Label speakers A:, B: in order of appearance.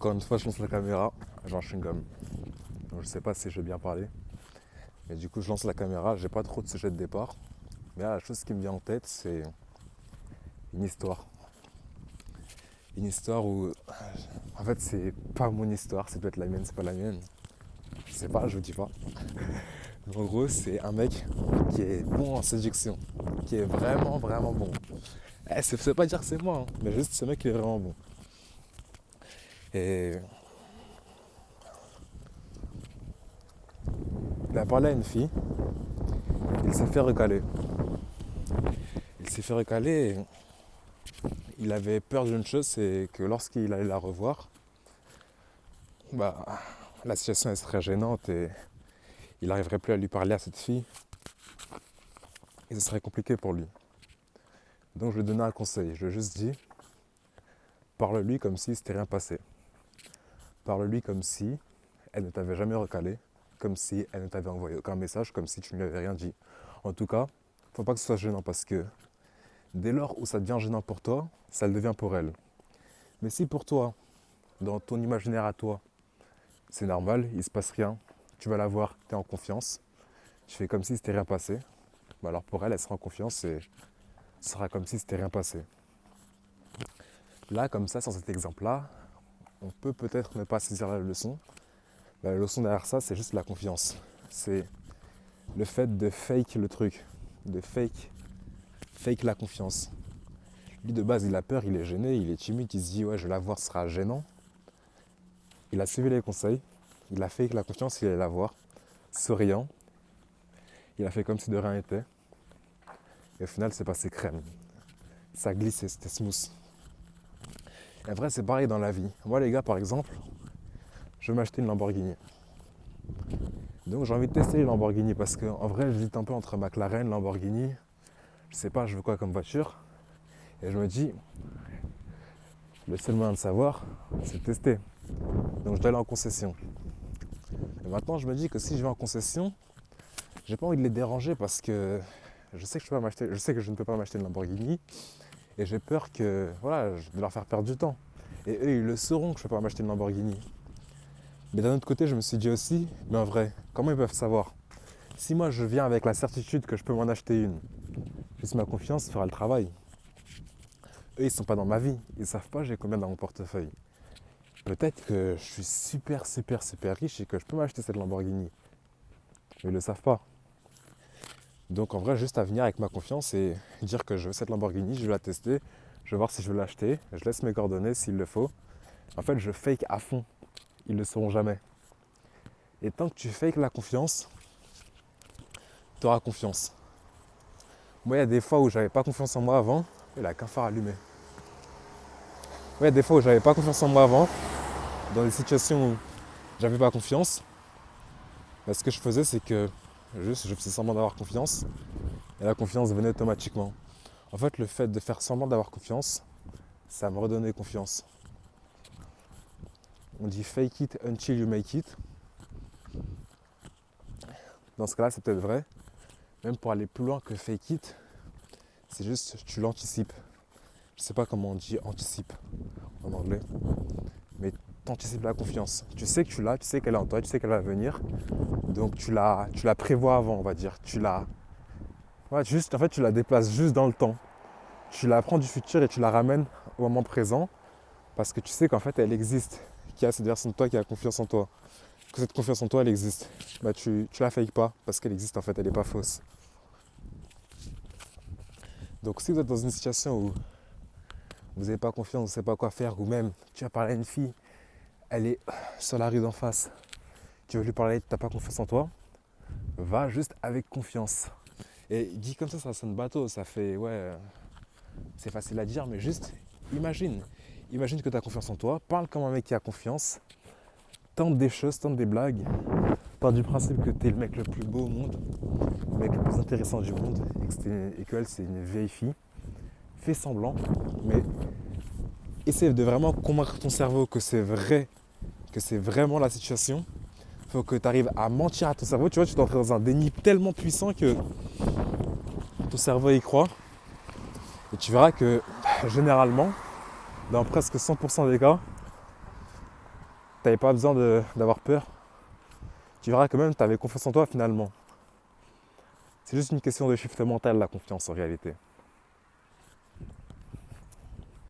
A: Encore une fois, je lance la caméra, j'en chewing-gum. Donc je sais pas si je vais bien parler. Mais du coup, je lance la caméra, j'ai pas trop de sujet de départ. Mais là, la chose qui me vient en tête, c'est une histoire. Une histoire où, en fait, c'est pas mon histoire, c'est peut-être la mienne, c'est pas la mienne. Je sais pas, je vous dis pas. Mais en gros, c'est un mec qui est bon en séduction, qui est vraiment, vraiment bon. Ça veut pas dire que c'est moi, hein, mais juste ce mec qui est vraiment bon. Et il a parlé à une fille, il s'est fait recaler. Il s'est fait recaler et il avait peur d'une chose, c'est que lorsqu'il allait la revoir, bah, la situation elle serait gênante et il n'arriverait plus à lui parler à cette fille et ce serait compliqué pour lui. Donc je lui ai donné un conseil, je lui ai juste dit, parle-lui comme si c'était rien passé. Parle-lui comme si elle ne t'avait jamais recalé, comme si elle ne t'avait envoyé aucun message, comme si tu ne lui avais rien dit. En tout cas, faut pas que ce soit gênant parce que dès lors où ça devient gênant pour toi, ça le devient pour elle. Mais si pour toi, dans ton imaginaire à toi, c'est normal, il se passe rien, tu vas la voir, tu es en confiance, tu fais comme si c'était rien passé, bah alors pour elle, elle sera en confiance et ce sera comme si c'était rien passé. Là, comme ça, sur cet exemple-là, on peut peut-être ne pas saisir la leçon. La leçon derrière ça, c'est juste la confiance. C'est le fait de fake le truc, de fake la confiance. Lui, de base, il a peur, il est gêné, il est timide, il se dit « ouais, je vais la voir, ce sera gênant ». Il a suivi les conseils, il a fake la confiance, il allait la voir, souriant. Il a fait comme si de rien n'était. Et au final, c'est passé crème. Ça glissait, c'était smooth. Et en vrai, c'est pareil dans la vie. Moi, les gars, par exemple, je veux m'acheter une Lamborghini. Donc, j'ai envie de tester les Lamborghini parce qu'en vrai, j'hésite un peu entre McLaren, Lamborghini. Je sais pas, je veux quoi comme voiture. Et je me dis, le seul moyen de savoir, c'est de tester. Donc, je dois aller en concession. Et maintenant, je me dis que si je vais en concession, j'ai pas envie de les déranger parce que je sais que je ne peux pas m'acheter une Lamborghini. Et j'ai peur que, voilà, je vais leur faire perdre du temps. Et eux, ils le sauront que je ne peux pas m'acheter une Lamborghini. Mais d'un autre côté, je me suis dit aussi, mais en vrai, comment ils peuvent savoir? Si moi, je viens avec la certitude que je peux m'en acheter une, juste ma confiance fera le travail. Eux, ils ne sont pas dans ma vie. Ils ne savent pas j'ai combien dans mon portefeuille. Peut-être que je suis super, super, super riche et que je peux m'acheter cette Lamborghini. Mais ils ne le savent pas. Donc en vrai, juste à venir avec ma confiance et dire que je veux cette Lamborghini, je vais la tester, je vais voir si je veux l'acheter, je laisse mes coordonnées s'il le faut. En fait, je fake à fond. Ils ne le sauront jamais. Et tant que tu fakes la confiance, tu auras confiance. Moi, il y a des fois où j'avais pas confiance en moi avant, et la qu'un phare allumé. Moi, il y a des fois où j'avais pas confiance en moi avant, dans des situations où j'avais pas confiance. Bah, ce que je faisais, c'est que juste je faisais semblant d'avoir confiance, et la confiance venait automatiquement. En fait, le fait de faire semblant d'avoir confiance, ça me redonnait confiance. On dit fake it until you make it. Dans ce cas-là, c'est peut-être vrai. Même pour aller plus loin que fake it, c'est juste tu l'anticipes. Je sais pas comment on dit anticipe en anglais, mais tu anticipes la confiance. Tu sais que tu l'as, tu sais qu'elle est en toi, tu sais qu'elle va venir. Donc tu la prévois avant, on va dire. En fait, tu la déplaces juste dans le temps. Tu la prends du futur et tu la ramènes au moment présent parce que tu sais qu'en fait elle existe, qu'il y a cette version de toi qui a confiance en toi. Que cette confiance en toi elle existe. Bah tu la fakes pas parce qu'elle existe en fait, elle n'est pas fausse. Donc si vous êtes dans une situation où vous n'avez pas confiance, vous ne savez pas quoi faire, ou même tu vas parler à une fille, elle est sur la rue d'en face, tu veux lui parler, tu n'as pas confiance en toi, va juste avec confiance. Et dit comme ça sonne bateau, ça fait c'est facile à dire, mais juste imagine que tu as confiance en toi, parle comme un mec qui a confiance, tente des choses, tente des blagues, pars du principe que tu es le mec le plus beau au monde, le mec le plus intéressant du monde, et qu'elle c'est une vieille fille. Fais semblant, mais essaie de vraiment convaincre ton cerveau que c'est vrai, que c'est vraiment la situation. Il faut que tu arrives à mentir à ton cerveau. Tu vois, tu dois entrer dans un déni tellement puissant que ton cerveau y croit. Et tu verras que généralement, dans presque 100% des cas, t'avais pas besoin d'avoir peur, tu verras que même tu avais confiance en toi finalement. C'est juste une question de shift mental, la confiance en réalité.